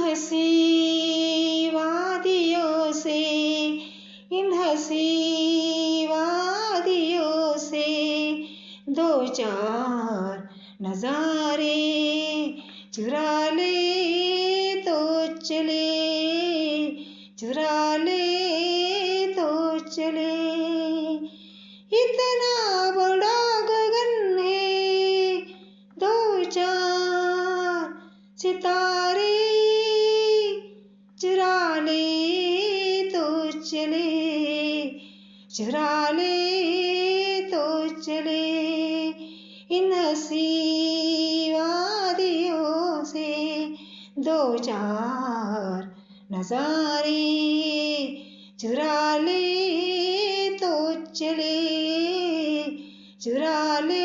हसी वादियों से, इन हसी वादियों से दो चार नजारे चुरा ले तो चले, चुरा ले तो चले। इतना बड़ा गगन है, दो चार सितारे चुरा ले तो चले, चुरा ले तो चले। इन हसी वादियों से दो चार नजारे चुरा ले तो चले, चुरा ले